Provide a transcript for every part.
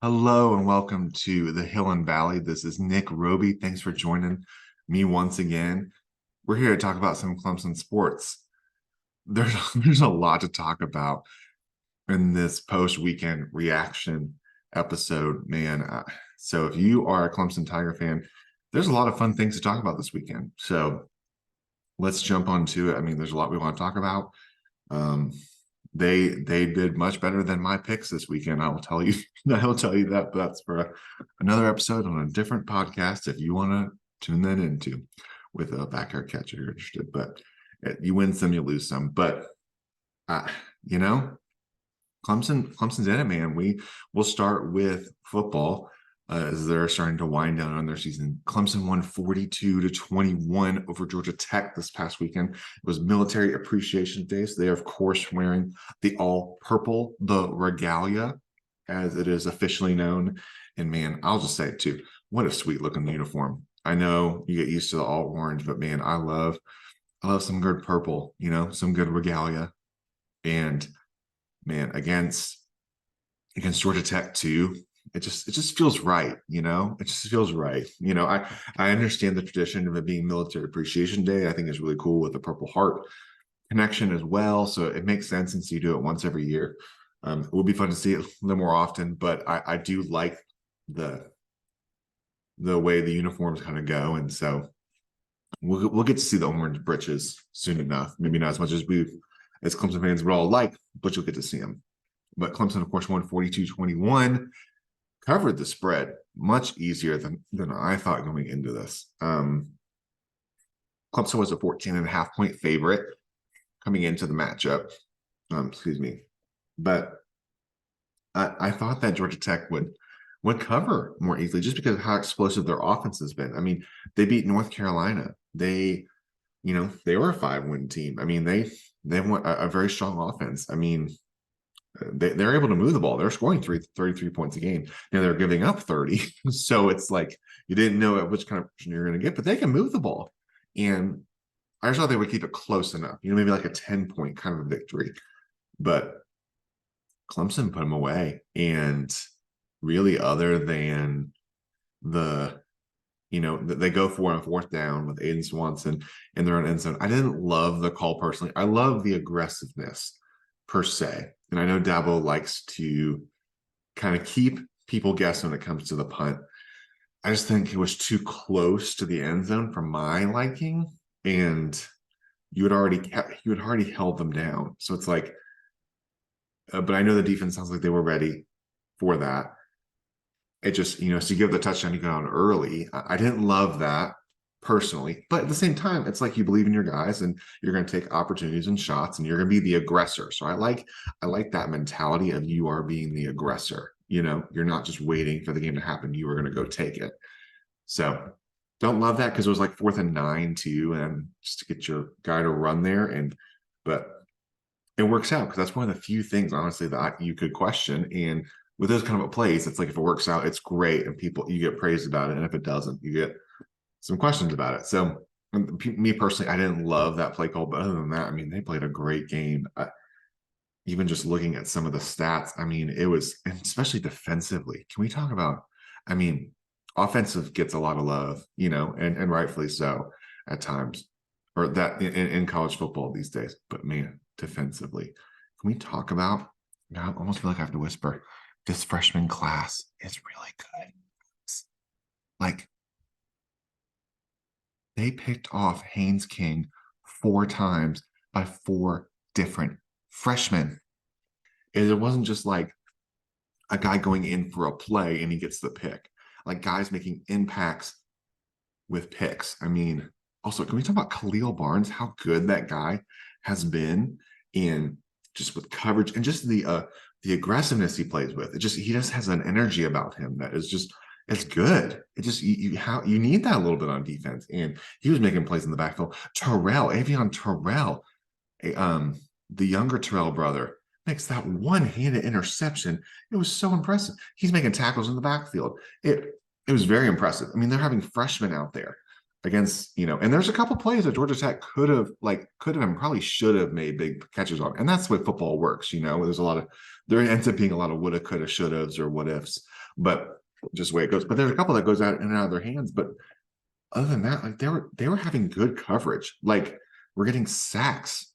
Hello and welcome to the Hill and Valley. This is Nick Roby. Thanks for joining me once again. We're here to talk about some Clemson sports. There's a lot to talk about in this post-weekend reaction episode, man. So if you are a Clemson Tiger fan, there's a lot of fun things to talk about this weekend. So let's jump onto it. I mean, there's a lot we want to talk about. They did much better than my picks this weekend. I will tell you. I will tell you that. But that's for another episode on a different podcast. If you want to tune that into with a backyard catch, if you're interested. But you win some, you lose some. But you know, Clemson's in it, man. We'll start with football as they're starting to wind down on their season. Clemson won 42-21 over Georgia Tech this past weekend. It was Military Appreciation Day, so they are, of course, wearing the all purple, the regalia, as it is officially known. And man, I'll just say it too. What a sweet looking uniform. I know you get used to the all orange, but man, I love some good purple, some good regalia. And man, against Georgia Tech too, it just feels right, it just feels right. I understand the tradition of it being Military Appreciation Day. I think it's really cool with the Purple Heart connection as well. So it makes sense since you do it once every year. It would be fun to see it a little more often, but I do like the way the uniforms kind of go. And so we'll get to see the orange britches soon enough. Maybe not as much as as Clemson fans would all like, but you'll get to see them. But Clemson, of course, won 42-21, covered the spread much easier than I thought going into this. Clemson was a 14.5-point favorite coming into the matchup. But I thought that Georgia Tech would cover more easily just because of how explosive their offense has been. I mean, they beat North Carolina. They were a 5-win team. I mean, they want a very strong offense. I mean, they're able to move the ball. They're scoring 33 points a game. Now they're giving up 30. So it's like you didn't know which kind of person you're going to get, but they can move the ball. And I just thought they would keep it close enough, maybe like a 10-point kind of a victory. But Clemson put them away. And really, other than they go for on fourth down with Aiden Swanson in their own end zone. I didn't love the call personally. I love the aggressiveness per se. And I know Dabo likes to kind of keep people guessing when it comes to the punt. I just think it was too close to the end zone for my liking. And you had already held them down. So it's like, but I know the defense sounds like they were ready for that. It just, so you give the touchdown, you go on early. I didn't love that personally, but at the same time, it's like you believe in your guys and you're going to take opportunities and shots and you're going to be the aggressor. So I like that mentality of you are being the aggressor. You're not just waiting for the game to happen. You are going to go take it. So don't love that because it was like 4th and 9 too, and just to get your guy to run there. But it works out because that's one of the few things, honestly, that you could question. And with those kind of plays, it's like if it works out, it's great, and you get praised about it. And if it doesn't, you get some questions about it. So me personally, I didn't love that play call, but other than that, I mean, they played a great game. Even just looking at some of the stats, I mean, it was, and especially defensively. Can we talk about? I mean, offensive gets a lot of love, and rightfully so at times, or that in college football these days. But man, defensively, can we talk about? I almost feel like I have to whisper. This freshman class is really good. Like, they picked off Haynes King 4 times by 4 different freshmen. And it wasn't just like a guy going in for a play and he gets the pick. Like guys making impacts with picks. I mean, also, can we talk about Khalil Barnes? How good that guy has been in just with coverage and just the aggressiveness he plays with. He just has an energy about him that is just, it's good. It just, you need that a little bit on defense. And he was making plays in the backfield. Avion Terrell, the younger Terrell brother, makes that one-handed interception. It was so impressive. He's making tackles in the backfield. It was very impressive. I mean, they're having freshmen out there against, and there's a couple plays that Georgia Tech could have and probably should have made big catches on. And that's the way football works, there ends up being a lot of woulda, coulda, shouldas or what ifs. but just the way it goes. But there's a couple that goes out and out of their hands. But other than that, like they were having good coverage. Like we're getting sacks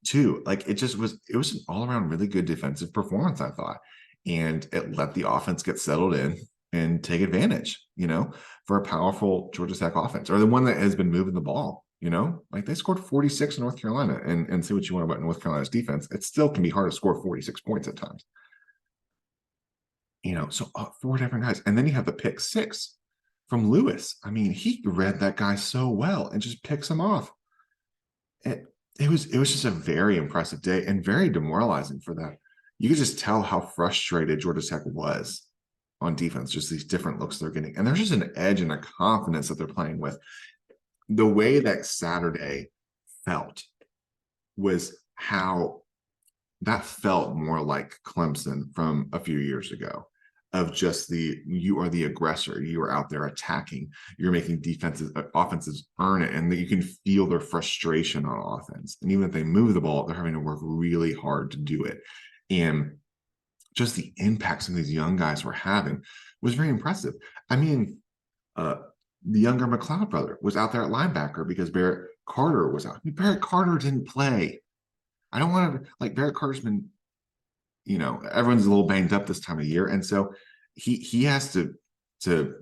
too. Like it was an all around really good defensive performance, I thought. And it let the offense get settled in and take advantage, for a powerful Georgia Tech offense, or the one that has been moving the ball, like they scored 46 in North Carolina, and say what you want about North Carolina's defense. It still can be hard to score 46 points at times. So 4 different guys. And then you have the pick 6 from Lewis. I mean, he read that guy so well and just picks him off. It was just a very impressive day and very demoralizing for that. You could just tell how frustrated Georgia Tech was on defense, just these different looks they're getting. And there's just an edge and a confidence that they're playing with. The way that Saturday felt was how that felt more like Clemson from a few years ago, of just you are the aggressor, you are out there attacking, you're making offenses earn it, and that you can feel their frustration on offense. And even if they move the ball, they're having to work really hard to do it. And just the impact some of these young guys were having was very impressive. I mean, the younger McLeod brother was out there at linebacker because Barrett Carter was out. Barrett Carter didn't play. I don't want to, like, Barrett Carter's been, everyone's a little banged up this time of year. And so he has to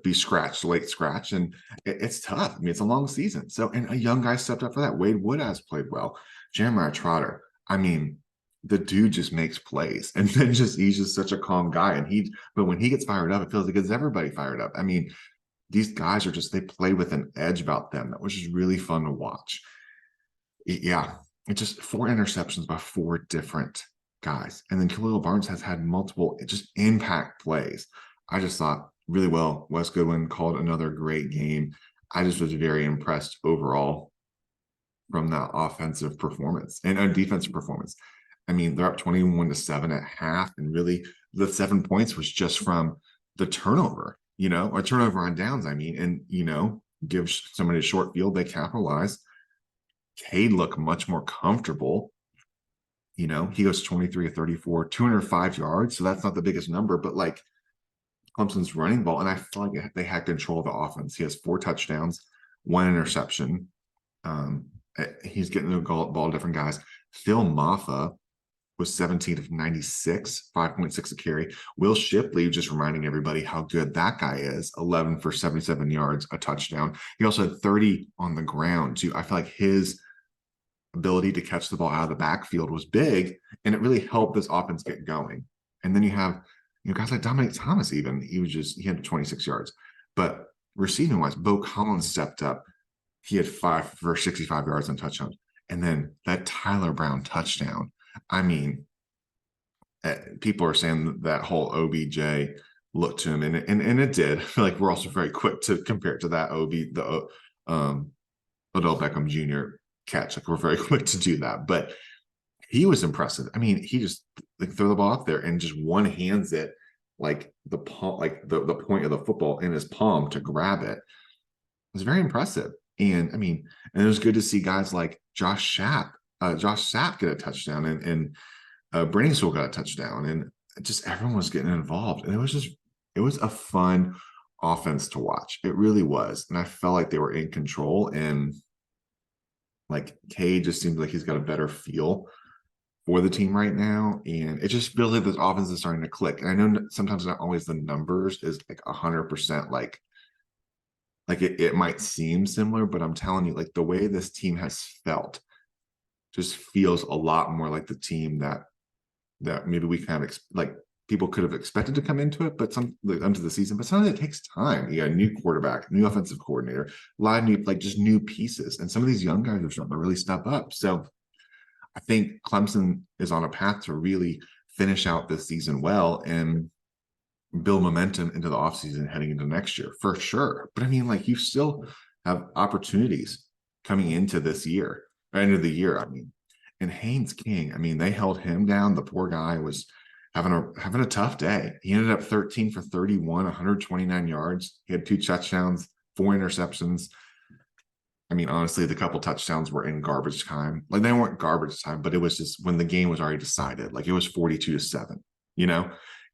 be scratched, late scratch. And it's tough. I mean, it's a long season. So, and a young guy stepped up for that. Wade Wood has played well. Jeremiah Trotter. I mean, the dude just makes plays, and then he's just such a calm guy. But when he gets fired up, it feels like it's everybody fired up. I mean, these guys they play with an edge about them that was just really fun to watch. Yeah, it's just 4 interceptions by 4 different guys. And then Khalil Barnes has had multiple just impact plays. I just thought really well. Wes Goodwin called another great game. I just was very impressed overall from that offensive performance and defensive performance. I mean, they're up 21-7 at half, and really the 7 points was just from the turnover, or turnover on downs, and, give somebody a short field, they capitalize. Cade looked much more comfortable. He goes 23 of 34, 205 yards. So that's not the biggest number, but like Clemson's running ball. And I feel like they had control of the offense. He has 4 touchdowns, 1 interception. He's getting the ball to different guys. Phil Maffa was 17 of 96, 5.6 a carry. Will Shipley, just reminding everybody how good that guy is, 11 for 77 yards, a touchdown. He also had 30 on the ground too. I feel like his ability to catch the ball out of the backfield was big, and it really helped this offense get going. And then you have guys like Dominic Thomas. Even he had 26 yards. But receiving wise, Bo Collins stepped up. He had 5 for 65 yards and touchdowns. And then that Tyler Brown touchdown. I mean, people are saying that whole OBJ look to him, and it did. I feel like we're also very quick to compare it to that Odell Beckham Jr. catch. Like, we're very quick to do that, but he was impressive. I mean, he just throw the ball up there and just one hands it like the palm, like the point of the football in his palm to grab it. It was very impressive. And I mean, and it was good to see guys like Josh Sapp get a touchdown, and Brenningsville got a touchdown, and just everyone was getting involved. And it was a fun offense to watch. It really was. And I felt like they were in control, and like Cade just seems like he's got a better feel for the team right now. And it just feels like this offense is starting to click. And I know sometimes not always the numbers is like 100% like it might seem similar, but I'm telling you, like, the way this team has felt just feels a lot more like the team that maybe we kind of like people could have expected to come into it, but into the season. But sometimes it takes time. You got a new quarterback, new offensive coordinator, a lot of new, like, just new pieces. And some of these young guys are starting to really step up. So I think Clemson is on a path to really finish out this season well and build momentum into the offseason heading into next year for sure. But I mean, like, you still have opportunities coming into this year, end of the year. I mean, and Haynes King, I mean, they held him down. The poor guy was having a tough day. He ended up 13 for 31, 129 yards. He had 2 touchdowns, 4 interceptions. I mean, honestly, the couple touchdowns were in garbage time. Like, they weren't garbage time, but it was just when the game was already decided. Like, it was 42-7,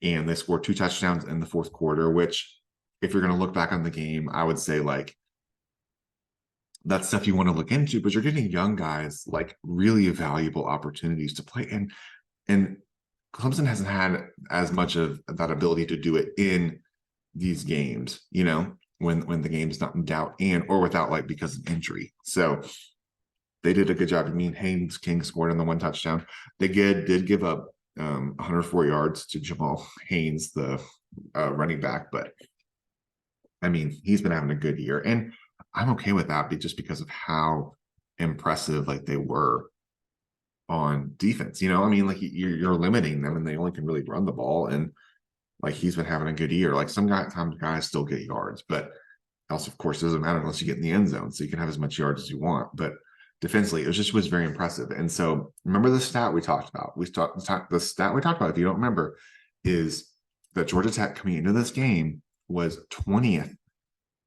and they scored 2 touchdowns in the fourth quarter, which if you're going to look back on the game, I would say like that's stuff you want to look into, but you're getting young guys like really valuable opportunities to play. And Clemson hasn't had as much of that ability to do it in these games, you know, when the game's not in doubt and or without like because of injury. So they did a good job. I mean, Haynes King scored on the 1 touchdown. They did give up 104 yards to Jamal Haynes, the running back, but I mean, he's been having a good year, and I'm okay with that just because of how impressive like they were on defense. You know, I mean, like you're limiting them, and they only can really run the ball, and like he's been having a good year. Like some guys still get yards, but also, of course, it doesn't matter unless you get in the end zone, so you can have as much yards as you want. But defensively, it was very impressive. And so remember the stat we talked about. The stat we talked about, if you don't remember, is that Georgia Tech coming into this game was 20th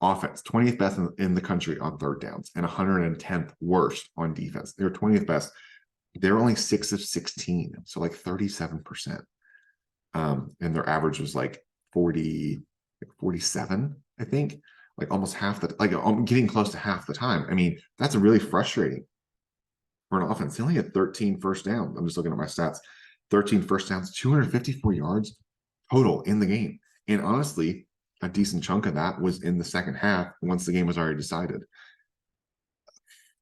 offense, 20th best in the country on third downs, and 110th worst on defense. They were 20th best. They were only 6 of 16, so like 37%. And their average was like 47, I think. Like almost half the, like getting close to half the time. I mean, that's really frustrating for an offense. They only had 13 first downs. I'm just looking at my stats. 13 first downs, 254 yards total in the game. And honestly, a decent chunk of that was in the second half once the game was already decided.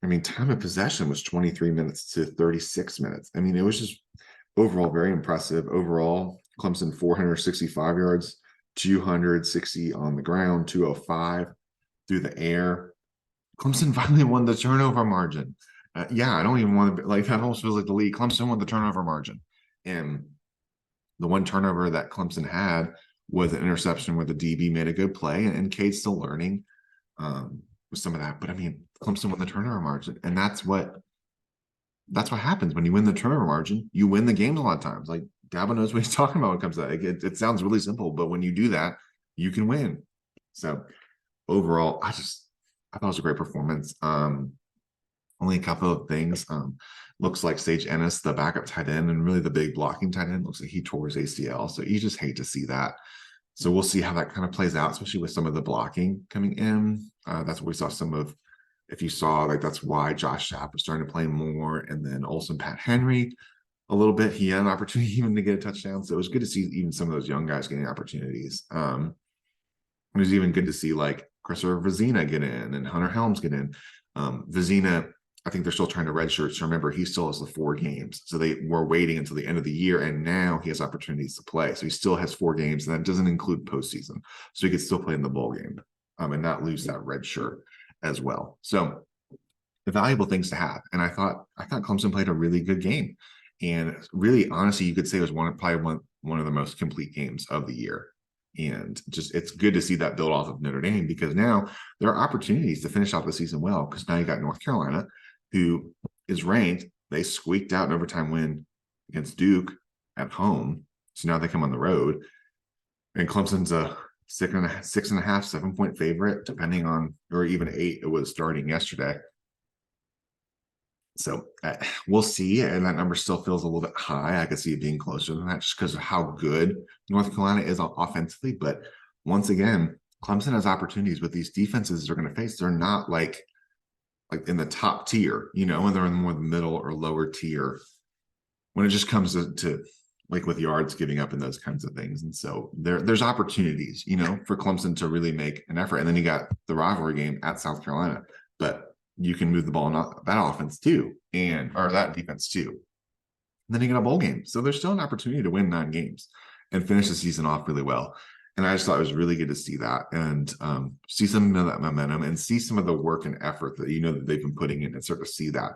I mean, time of possession was 23 minutes to 36 minutes. I mean, it was just overall very impressive. Overall, Clemson 465 yards, 260 on the ground, 205 through the air. Clemson finally won the turnover margin. Yeah, I don't even want to, like, that almost feels like the league. Clemson won the turnover margin. And the one turnover that Clemson had was an interception where the DB made a good play, and Cade's still learning with some of that. But I mean, Clemson won the turnover margin, and that's what happens when you win the turnover margin. You win the games a lot of times. Like Dabo knows what he's talking about when it comes to that. It sounds really simple, but when you do that, you can win. So overall, I thought it was a great performance. Only a couple of things. Looks like Sage Ennis, the backup tight end, and really the big blocking tight end, looks like he tore his ACL. So you just hate to see that. So we'll see how that kind of plays out, especially with some of the blocking coming in. That's what we saw some of. If you saw, like, that's why Josh Schaap was starting to play more, and then Olsen Pat Henry a little bit. He had an opportunity even to get a touchdown. So it was good to see even some of those young guys getting opportunities. It was even good to see like Christopher Vizina get in and Hunter Helms get in. Vizina, I think they're still trying to redshirt. So remember, he still has the 4 games. So they were waiting until the end of the year, and now he has opportunities to play. So he still has 4 games, and that doesn't include postseason. So he could still play in the bowl game and not lose that red shirt as well. So the valuable things to have. And I thought Clemson played a really good game. And really, honestly, you could say it was probably one of the most complete games of the year. And just, it's good to see that build off of Notre Dame, because now there are opportunities to finish off the season well, because now you got North Carolina, who is ranked. They squeaked out an overtime win against Duke at home. So now they come on the road. And Clemson's a 6.5, 7-point favorite, depending on, or even 8, it was starting yesterday. So we'll see. And that number still feels a little bit high. I could see it being closer than that just because of how good North Carolina is offensively. But once again, Clemson has opportunities with these defenses they're going to face. They're not like in the top tier, you know, and they're in more the middle or lower tier when it just comes to like with yards giving up and those kinds of things. And so there's opportunities, you know, for Clemson to really make an effort. And then you got the rivalry game at South Carolina, but you can move the ball in that offense too, or that defense too. And then you get a bowl game. So there's still an opportunity to win 9 games and finish the season off really well. And I just thought it was really good to see that and see some of that momentum and see some of the work and effort that, you know, that they've been putting in and start to see that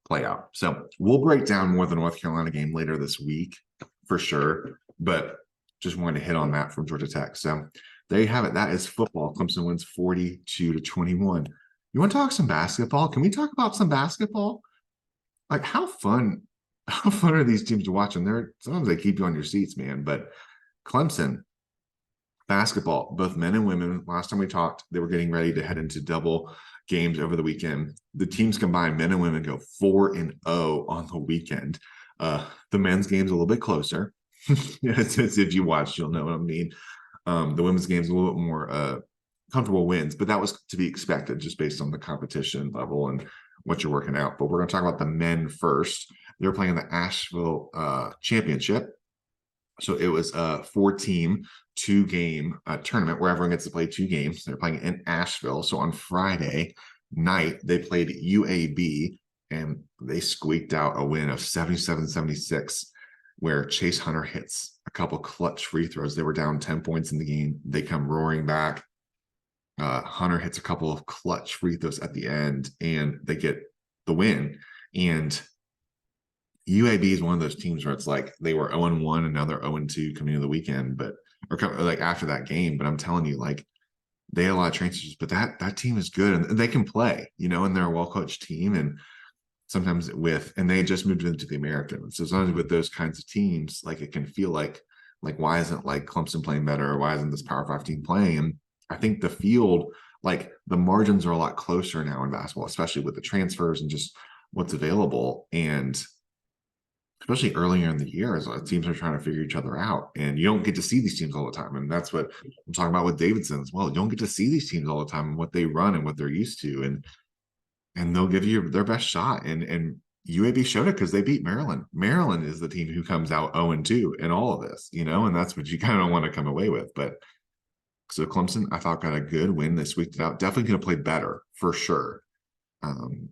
play out. So we'll break down more of the North Carolina game later this week for sure, but just wanted to hit on that from Georgia Tech. So there you have it. That is football. Clemson wins 42-21. You want to talk some basketball? Can we talk about some basketball? Like how fun are these teams to watch? And sometimes they keep you on your seats, man. But Clemson basketball, both men and women, last time we talked, they were getting ready to head into double games over the weekend. The teams combined, men and women, go 4-0 on the weekend. The men's game's a little bit closer. If you watch, you'll know what I mean. The women's game's a little bit more comfortable wins, but that was to be expected just based on the competition level and what you're working out. But we're going to talk about the men first. They're playing the Asheville Championship. So it was a 4-team, 2-game tournament where everyone gets to play 2 games. They're playing in Asheville. So on Friday night, they played UAB and they squeaked out a win of 77-76, where Chase Hunter hits a couple clutch free throws. They were down 10 points in the game. They come roaring back. Hunter hits a couple of clutch free throws at the end, and they get the win. And UAB is one of those teams where it's like they were 0-1 and now they're 0-2 coming into the weekend, but or like after that game. But I'm telling you, like they had a lot of transfers, but that team is good and they can play, and they're a well-coached team. And sometimes and they just moved into the American. So sometimes with those kinds of teams, like it can feel like why isn't like Clemson playing better? Or why isn't this Power 5 team playing? And I think the field, like the margins are a lot closer now in basketball, especially with the transfers and just what's available. And especially earlier in the year, as teams are trying to figure each other out. And you don't get to see these teams all the time. And that's what I'm talking about with Davidson as well. You don't get to see these teams all the time and what they run and what they're used to. And they'll give you their best shot. And UAB showed it because they beat Maryland. Maryland is the team who comes out 0-2 in all of this, and that's what you kind of want to come away with. But so Clemson, I thought, got a good win. They squeaked it out. Definitely going to play better for sure. And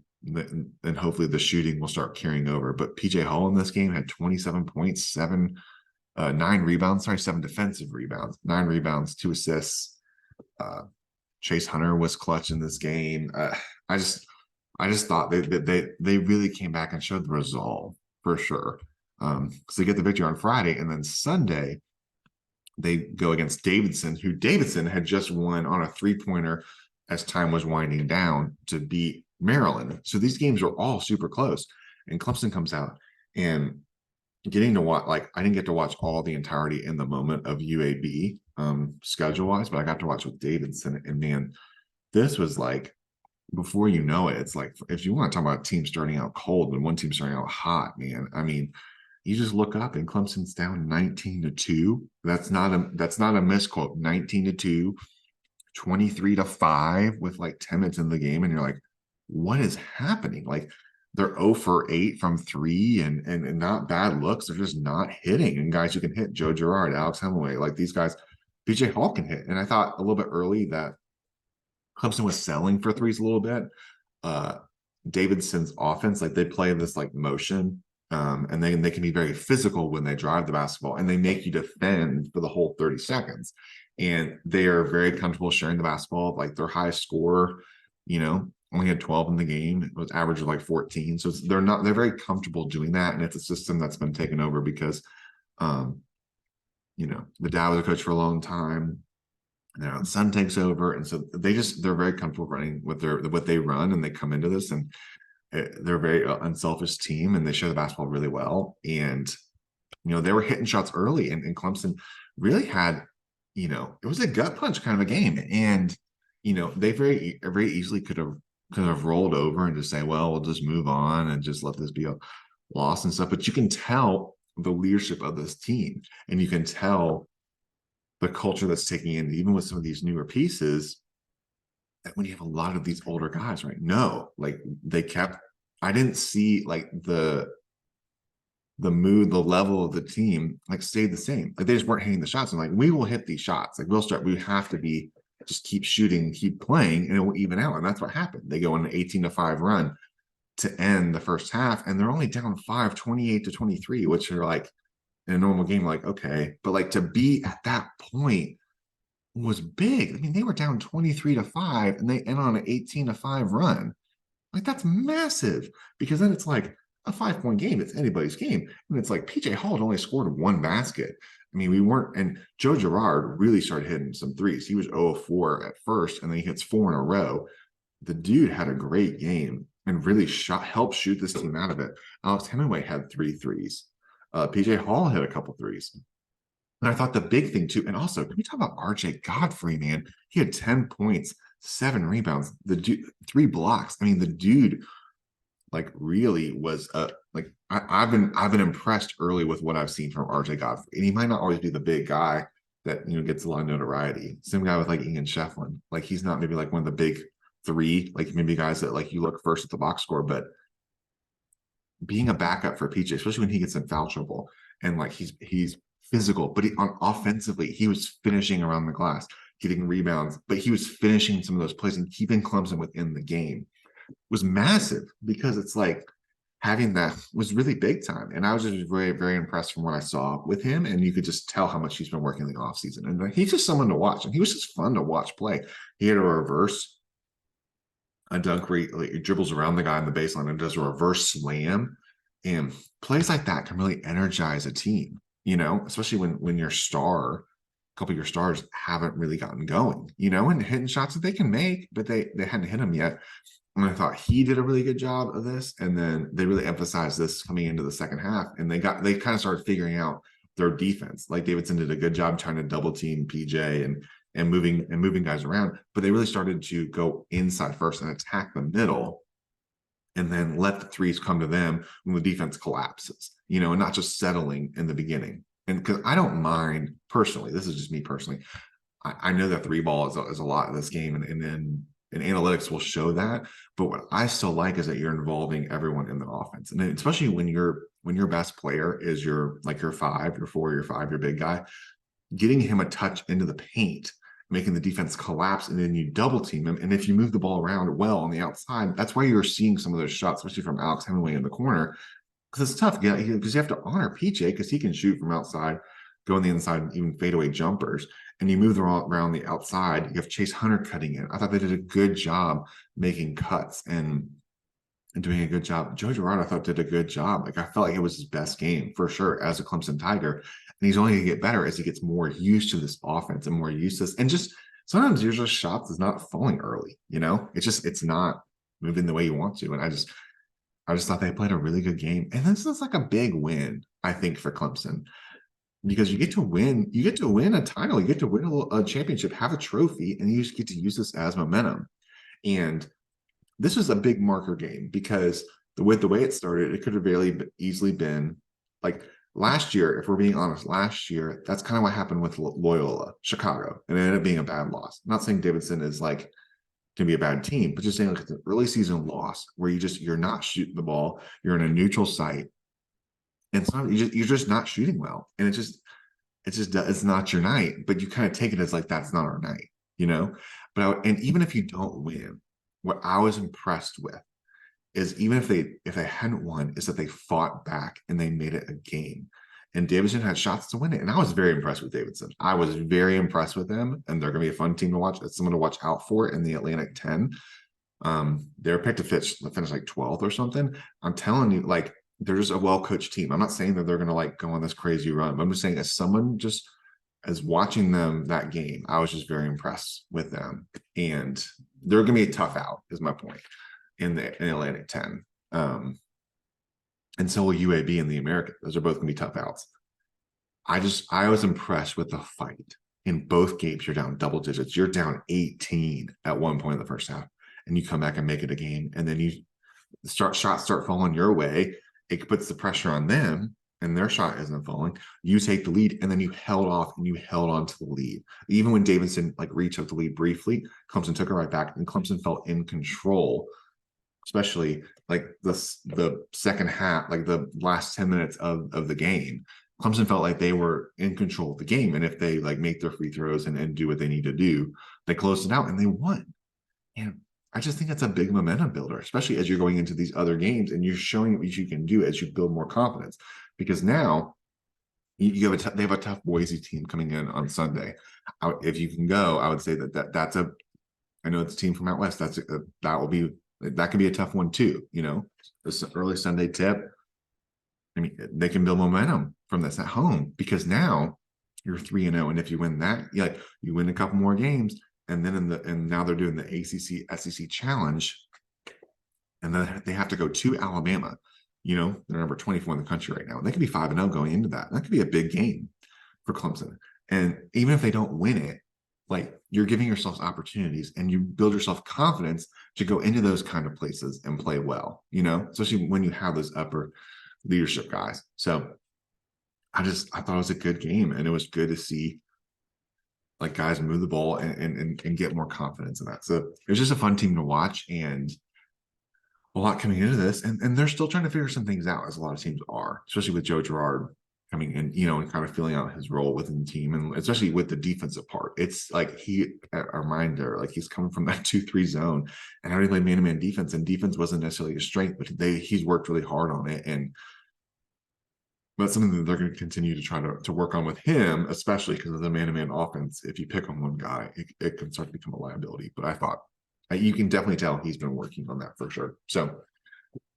hopefully the shooting will start carrying over. But PJ Hall in this game had 27 points, 9 rebounds, 7 defensive rebounds, 9 rebounds, 2 assists. Chase Hunter was clutch in this game. I just thought they really came back and showed the resolve for sure. So they get the victory on Friday, and then Sunday they go against Davidson, who Davidson had just won on a 3-pointer as time was winding down to beat Maryland. So these games are all super close. And Clemson comes out, and getting to watch, like I didn't get to watch all the entirety in the moment of UAB schedule-wise, but I got to watch with Davidson. And man, this was like, before you know it, it's like, if you want to talk about a team starting out cold and one team starting out hot, man, I mean, you just look up and Clemson's down 19-2. That's not a misquote. 19-2, 23-5 with like 10 minutes in the game, and you're like, what is happening? Like they're 0 for 8 from 3 and not bad looks. They're just not hitting. And guys who can hit, Joe Girard, Alex Hemingway, like these guys, PJ Hall can hit. And I thought a little bit early that Clemson was selling for threes a little bit. Davidson's offense, like they play this like motion, and they can be very physical when they drive the basketball, and they make you defend for the whole 30 seconds. And they are very comfortable sharing the basketball. Like their highest scorer, only had 12 in the game. It was average of like 14. So they're very comfortable doing that. And it's a system that's been taken over because, the dad was a coach for a long time. And their son takes over. And so they're very comfortable running with what they run, and they come into this, and they're a very unselfish team, and they share the basketball really well. And, they were hitting shots early, and Clemson really had, it was a gut punch kind of a game. And, they very, very easily could have rolled over and just say, well, we'll just move on and just let this be a loss and stuff. But you can tell the leadership of this team, and you can tell the culture that's taking in, even with some of these newer pieces, that when you have a lot of these older guys, right? No, like I didn't see like the mood, the level of the team like stayed the same. Like they just weren't hitting the shots. And like, we will hit these shots. Like we have to just keep shooting, keep playing, and it will even out. And that's what happened. They go on an 18-5 run to end the first half, and they're only down 5, 28-23, which are like, in a normal game, like, okay. But like to be at that point was big. I mean, they were down 23-5 and they end on an 18-5 run. Like that's massive, because then it's like a 5-point game. It's anybody's game. And it's like PJ Hall had only scored 1 basket. I mean, and Joe Girard really started hitting some threes. He was 0-4 at first, and then he hits 4 in a row. The dude had a great game and really helped shoot this team out of it. Alex Hemingway had 3 threes. PJ Hall hit a couple threes. And I thought the big thing too, and also, can we talk about RJ Godfrey, man? He had 10 points, 7 rebounds, the dude, 3 blocks. I mean, the dude like really was Like I've been impressed early with what I've seen from RJ Godfrey, and he might not always be the big guy that gets a lot of notoriety. Same guy with like Ian Shefflin. Like he's not maybe like one of the big three, like maybe guys that like you look first at the box score, but being a backup for PJ, especially when he gets in foul trouble, and like he's physical, but on offensively, he was finishing around the glass, getting rebounds, but he was finishing some of those plays and keeping Clemson within the game was massive, because it's like having that was really big time. And I was just very, very impressed from what I saw with him. And you could just tell how much he's been working in the offseason. And like, he's just someone to watch. And he was just fun to watch play. He had a reverse, a dunk where he dribbles around the guy in the baseline and does a reverse slam. And plays like that can really energize a team, especially when your star, a couple of your stars haven't really gotten going, and hitting shots that they can make, but they hadn't hit them yet. And I thought he did a really good job of this. And then they really emphasized this coming into the second half. And they kind of started figuring out their defense. Like Davidson did a good job trying to double team PJ and moving guys around. But they really started to go inside first and attack the middle, and then let the threes come to them when the defense collapses, and not just settling in the beginning. And because I don't mind personally, this is just me personally, I know that three ball is a lot of this game, and analytics will show that. But what I still like is that you're involving everyone in the offense, and especially when your best player is your 5, your 4, your 5, your big guy, getting him a touch into the paint, making the defense collapse, and then you double team him. And if you move the ball around well on the outside, that's why you're seeing some of those shots, especially from Alex Hemingway in the corner, because it's tough. Because you have to honor PJ, because he can shoot from outside, go on the inside, and even fadeaway jumpers. And you move the ball around the outside. You have Chase Hunter cutting in. I thought they did a good job making cuts and doing a good job. Joe Girard, I thought, did a good job. Like I felt like it was his best game for sure as a Clemson Tiger. And he's only going to get better as he gets more used to this offense and more used to this. And just sometimes your just shots is not falling early. It's not moving the way you want to. And I just thought they played a really good game. And this is like a big win, I think, for Clemson, because you get to win a title, you get to win a championship, have a trophy, and you just get to use this as momentum. And this was a big marker game, because with the way it started, it could have very easily been like last year. If we're being honest, last year, that's kind of what happened with Loyola Chicago, and it ended up being a bad loss. I'm not saying Davidson is like can be a bad team, but just saying like it's an early season loss where you're not shooting the ball, you're in a neutral site, and sometimes you're just not shooting well, and it's not your night. But you kind of take it as like that's not our night, and even if you don't win, what I was impressed with is even if they hadn't won, is that they fought back and they made it a game. And Davidson had shots to win it. And I was very impressed with Davidson. I was very impressed with them. And they're going to be a fun team to watch. It's someone to watch out for in the Atlantic 10. They're picked to finish like 12th or something. I'm telling you, like, they're just a well-coached team. I'm not saying that they're going to like go on this crazy run, but I'm just saying as watching them that game, I was just very impressed with them. And they're going to be a tough out, is my point, in the Atlantic 10. And so will UAB and the American. Those are both going to be tough outs. I was impressed with the fight. In both games, you're down double digits. You're down 18 at one point in the first half, and you come back and make it a game. And then shots start falling your way. It puts the pressure on them, and their shot isn't falling. You take the lead, and then you held off and you held on to the lead. Even when Davidson like retook the lead briefly, Clemson took it right back, and Clemson felt in control, especially like the second half, like the last 10 minutes of the game. Clemson felt like they were in control of the game. And if they like make their free throws and do what they need to do, they closed it out and they won. And I just think that's a big momentum builder, especially as you're going into these other games and you're showing what you can do as you build more confidence. Because now they have a tough Boise team coming in on Sunday. If you can go, I would say that's I know it's a team from out west. That can be a tough one too. This early Sunday tip. I mean, they can build momentum from this at home, because now you're 3-0, and if you win that, you win a couple more games, and then now they're doing the ACC SEC Challenge, and then they have to go to Alabama. They're number 24 in the country right now. They could be 5-0 going into that. That could be a big game for Clemson. And even if they don't win it, like, you're giving yourselves opportunities and you build yourself confidence to go into those kind of places and play well, especially when you have those upper leadership guys. So I thought it was a good game, and it was good to see like guys move the ball and get more confidence in that. So it was just a fun team to watch, and a lot coming into this, and they're still trying to figure some things out, as a lot of teams are, especially with Joe Girard coming in, and kind of filling out his role within the team, and especially with the defensive part. It's like a reminder, like he's coming from that 2-3 zone and already played man-to-man defense, and defense wasn't necessarily a strength, but he's worked really hard on it, and that's something that they're going to continue to try to work on with him, especially because of the man-to-man offense. If you pick on one guy, it can start to become a liability. But I thought you can definitely tell he's been working on that for sure. So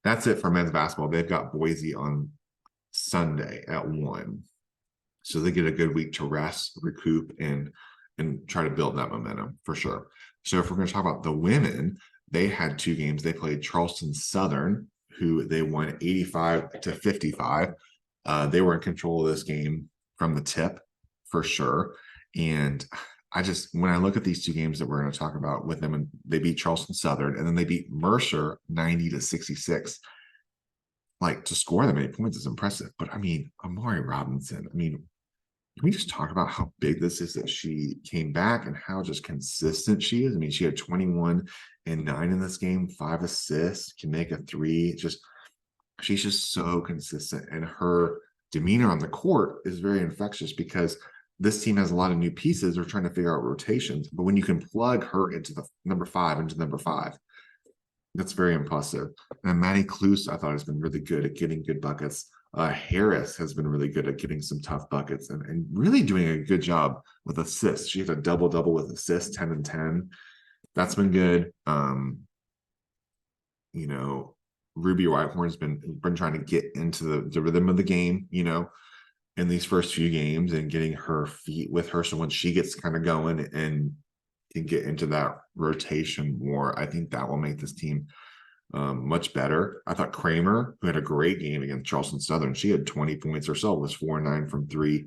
that's it for men's basketball. They've got Boise on Sunday at 1. So they get a good week to rest, recoup, and try to build that momentum for sure. So if we're going to talk about the women, they had 2 games. They played Charleston Southern, who they won 85-55. They were in control of this game from the tip for sure. And when I look at these 2 games that we're going to talk about with them, and they beat Charleston Southern, and then they beat Mercer 90-66. Like, to score that many points is impressive. But I mean, Amari Robinson, can we just talk about how big this is that she came back and how just consistent she is? I mean, she had 21 and 9 in this game, 5 assists, can make a 3. She's just so consistent, and her demeanor on the court is very infectious, because this team has a lot of new pieces. They're trying to figure out rotations, but when you can plug her into the number 5, that's very impressive. And Maddie Kluse, I thought, has been really good at getting good buckets. Harris has been really good at getting some tough buckets and really doing a good job with assists. She has a double-double with assists, 10 and 10. That's been good. Ruby Whitehorn's been trying to get into the rhythm of the game, in these first few games, and getting her feet with her. So when she gets kind of going and can get into that rotation more, I think that will make this team much better. I thought Kramer, who had a great game against Charleston Southern, she had 20 points herself, was 4-9 from 3.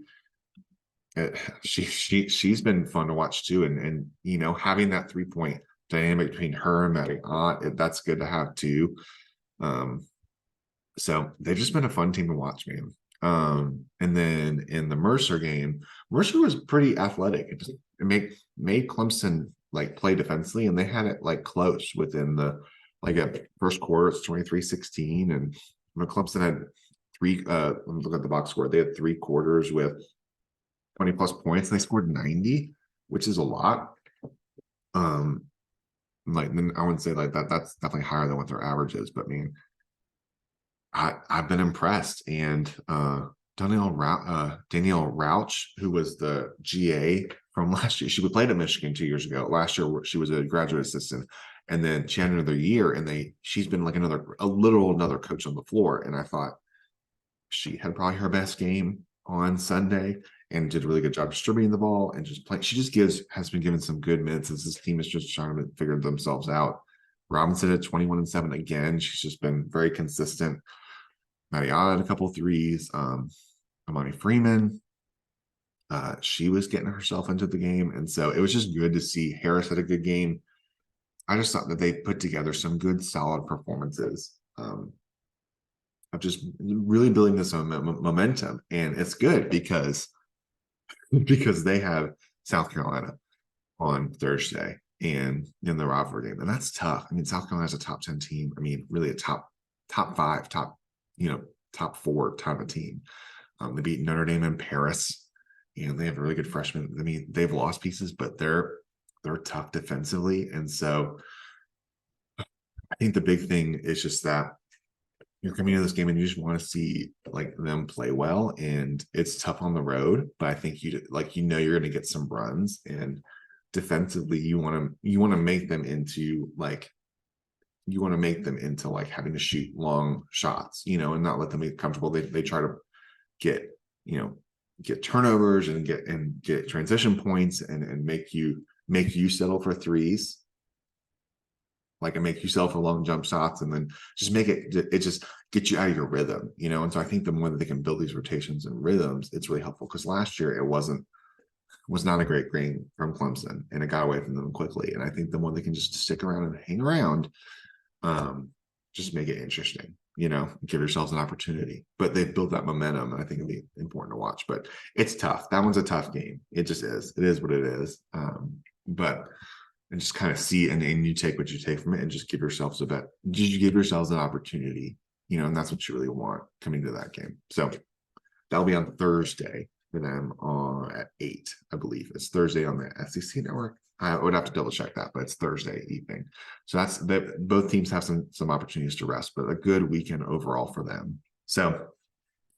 She's been fun to watch too, and having that 3-point dynamic between her and Maddie Ott, that's good to have too. So they've just been a fun team to watch, man. And then in the Mercer game, Mercer was pretty athletic. It made Clemson like play defensively, and they had it like close within the at first quarter. It's 23-16, and Clemson had 3. Let me look at the box score. They had 3 quarters with 20 plus points, and they scored 90, which is a lot. Then I wouldn't say like that. That's definitely higher than what their average is. But I've been impressed. And Danielle Rauch, who was the GA from last year, she played at Michigan 2 years ago. Last year, she was a graduate assistant, and then she had another year, and she's been like another coach on the floor. And I thought she had probably her best game on Sunday, and did a really good job distributing the ball and just playing. She just has been given some good minutes as this team is just trying to figure themselves out. Robinson at 21 and 7 again. She's just been very consistent. Maddie Ott had a couple threes. Amani Freeman, she was getting herself into the game. And so it was just good to see. Harris had a good game. I just thought that they put together some good, solid performances of just really building this momentum. And it's good because they have South Carolina on Thursday and in the rivalry game. And that's tough. I mean, South Carolina's a top 10 team. I mean, really a top 5, top 4 type of team. They beat Notre Dame in Paris, and they have a really good freshman. I mean, they've lost pieces, but they're tough defensively. And so I think the big thing is just that you're coming into this game and you just want to see like them play well, and it's tough on the road, but I think you're going to get some runs, and defensively you want to make them into like having to shoot long shots, and not let them be comfortable. They try to get turnovers and get transition points and make you settle for threes, and make you settle for long jump shots, and then just just get you out of your rhythm, And so I think the more that they can build these rotations and rhythms, it's really helpful, because last year it was not a great game from Clemson, and it got away from them quickly. And I think the more they can just stick around and hang around, just make it interesting. give yourselves an opportunity. But they've built that momentum, and I think it'd be important to watch. But it's tough. That one's a tough game. It just is. It is what it is. But and just kind of see, and you take what you take from it, and just give yourselves a bet. Just you give yourselves an opportunity, and that's what you really want coming to that game. So that'll be on Thursday for them at 8, I believe. It's Thursday on the SEC network. I would have to double check that, but it's Thursday evening. So that's that. Both teams have some opportunities to rest, but a good weekend overall for them. So,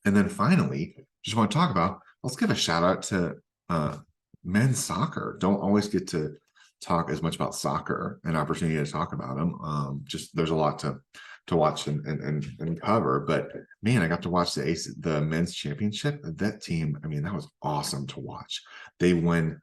and then finally, just want to talk about, let's give a shout out to men's soccer. Don't always get to talk as much about soccer, an opportunity to talk about them. Just there's a lot to watch and cover, but man, I got to watch the men's championship. That team, I mean, that was awesome to watch. They win.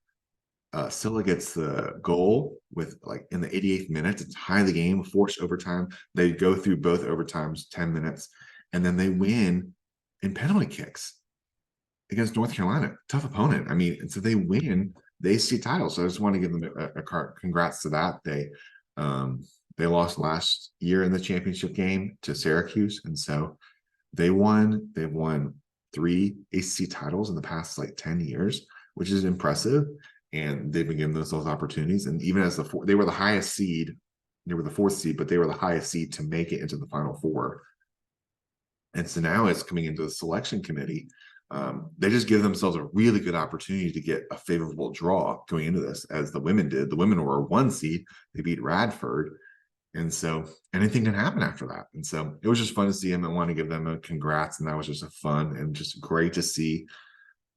Scylla gets the goal with in the 88th minute to tie the game, forced overtime. They go through both overtimes, 10 minutes, and then they win in penalty kicks against North Carolina. Tough opponent. I mean, and so they win the ACC title. So I just want to give them a congrats to that. They lost last year in the championship game to Syracuse, and so they've won 3 ACC titles in the past 10 years, which is impressive. And they've been given those opportunities. And even as they were the highest seed, they were the 4th seed, but they were the highest seed to make it into the Final Four. And so now it's coming into the selection committee. They just give themselves a really good opportunity to get a favorable draw going into this, as the women did. The women were a 1 seed. They beat Radford. And so anything can happen after that. And so it was just fun to see them, and want to give them a congrats. And that was just a fun and just great to see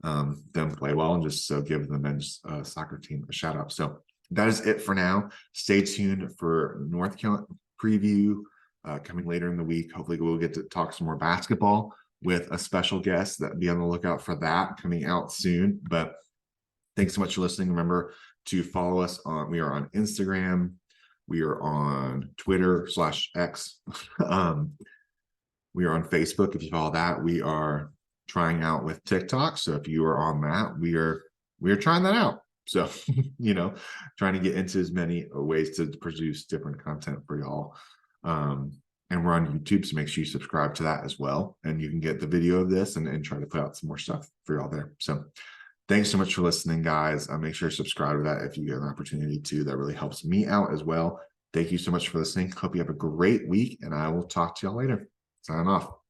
them play well, and just give the men's soccer team a shout out. So that is it for now. Stay tuned for North Carolina preview coming later in the week. Hopefully we'll get to talk some more basketball with a special guest. That be on the lookout for that coming out soon. But thanks so much for listening. Remember to follow us we are on Instagram, we are on Twitter /X, we are on Facebook. If you follow that, we are trying out with TikTok. So if you are on that, we are trying that out. So, trying to get into as many ways to produce different content for y'all. And we're on YouTube, so make sure you subscribe to that as well. And you can get the video of this and try to put out some more stuff for y'all there. So thanks so much for listening, guys. Make sure to subscribe to that if you get an opportunity to. That really helps me out as well. Thank you so much for listening. Hope you have a great week, and I will talk to y'all later. Sign off.